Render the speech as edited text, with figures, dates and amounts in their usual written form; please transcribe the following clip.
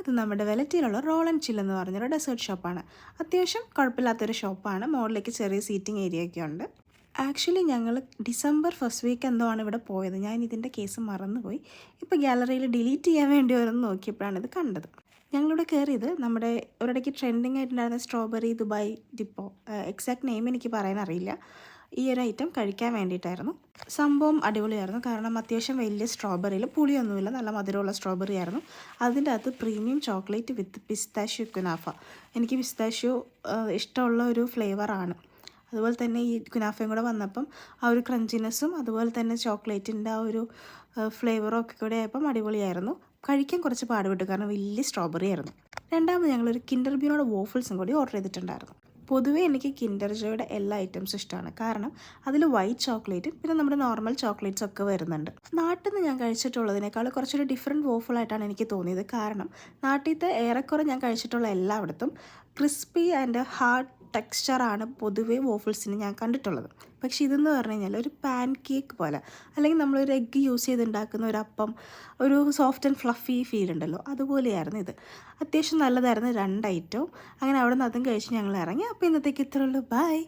ഇത് നമ്മുടെ വെലറ്റിയിലുള്ള role and ചിൽ എന്ന് പറഞ്ഞൊരു ഡെസേർട്ട് ഷോപ്പാണ്. അത്യാവശ്യം കുഴപ്പമില്ലാത്തൊരു ഷോപ്പാണ്. മുകളിലേക്ക് ചെറിയ സീറ്റിംഗ് ഏരിയ ഒക്കെ ഉണ്ട്. ആക്ച്വലി ഞങ്ങൾ ഡിസംബർ ഫസ്റ്റ് വീക്ക് എന്തോ ആണ് ഇവിടെ പോയത്. ഞാൻ ഇതിൻ്റെ കേസ് മറന്നുപോയി. ഇപ്പോൾ ഗാലറിയിൽ ഡിലീറ്റ് ചെയ്യാൻ വേണ്ടി ഓരോന്ന് നോക്കിയപ്പോഴാണ് ഇത് കണ്ടത്. ഞങ്ങളിവിടെ കയറിയത് നമ്മുടെ ഒരിടയ്ക്ക് ട്രെൻഡിങ് ആയിട്ടുണ്ടായിരുന്ന strawberry Dubai depot, exact name എനിക്ക് പറയാൻ അറിയില്ല, ഈ ഒരു ഐറ്റം കഴിക്കാൻ വേണ്ടിയിട്ടായിരുന്നു. സംഭവം അടിപൊളിയായിരുന്നു. കാരണം അത്യാവശ്യം വലിയ സ്ട്രോബെറിയിൽ പുളിയൊന്നുമില്ല, നല്ല മധുരമുള്ള സ്ട്രോബെറി ആയിരുന്നു. അതിൻ്റെ അകത്ത് പ്രീമിയം ചോക്ലേറ്റ് വിത്ത് പിസ്താഷ്യോ കുനാഫ. എനിക്ക് പിസ്താഷ്യോ ഇഷ്ടമുള്ള ഒരു ഫ്ലേവറാണ്. അതുപോലെ തന്നെ ഈ കുനാഫയും കൂടെ വന്നപ്പം ആ ഒരു ക്രഞ്ചിനെസ്സും അതുപോലെ തന്നെ ചോക്ലേറ്റിൻ്റെ ആ ഒരു ഫ്ലേവറും ഒക്കെ കൂടെ ആയപ്പം അടിപൊളിയായിരുന്നു. കഴിക്കാൻ കുറച്ച് പാടുപെട്ടു, കാരണം വലിയ സ്ട്രോബെറി ആയിരുന്നു. രണ്ടാമത് ഞങ്ങളൊരു കിൻഡർ ബീനോടെ വോഫിൾസും കൂടി ഓർഡർ ചെയ്തിട്ടുണ്ടായിരുന്നു. പൊതുവേ എനിക്ക് കിൻഡർ ജോയുടെ എല്ലാ ഐറ്റംസും ഇഷ്ടമാണ്. കാരണം അതിൽ വൈറ്റ് ചോക്ലേറ്റും പിന്നെ നമ്മുടെ നോർമൽ ചോക്ലേറ്റ്സ് ഒക്കെ വരുന്നുണ്ട്. നാട്ടിൽ നിന്ന് ഞാൻ കഴിച്ചിട്ടുള്ളതിനേക്കാൾ കുറച്ചൊരു ഡിഫറെൻറ്റ് വോഫിളായിട്ടാണ് എനിക്ക് തോന്നിയത്. കാരണം നാട്ടിലത്തെ ഏറെക്കുറെ ഞാൻ കഴിച്ചിട്ടുള്ള എല്ലായിടത്തും ക്രിസ്പി ആൻഡ് ഹാർഡ് ടെക്സ്ചറാണ് പൊതുവേ വോഫിൾസിന് ഞാൻ കണ്ടിട്ടുള്ളത്. പക്ഷേ ഇതെന്ന് പറഞ്ഞു കഴിഞ്ഞാൽ ഒരു പാൻ കേക്ക് പോലെ, അല്ലെങ്കിൽ നമ്മളൊരു എഗ്ഗ് യൂസ് ചെയ്തുണ്ടാക്കുന്ന ഒരു അപ്പം, ഒരു സോഫ്റ്റ് ആൻഡ് ഫ്ലഫി ഫീൽ ഉണ്ടല്ലോ, അതുപോലെയായിരുന്നു ഇത്. അത്യാവശ്യം നല്ലതായിരുന്നു രണ്ട് ഐറ്റവും. അങ്ങനെ അവിടെ നിന്ന് അതും കഴിച്ച് ഞങ്ങൾ ഇറങ്ങി. അപ്പോൾ ഇന്നത്തേക്ക് ഇത്രയുള്ളൂ. ബൈ.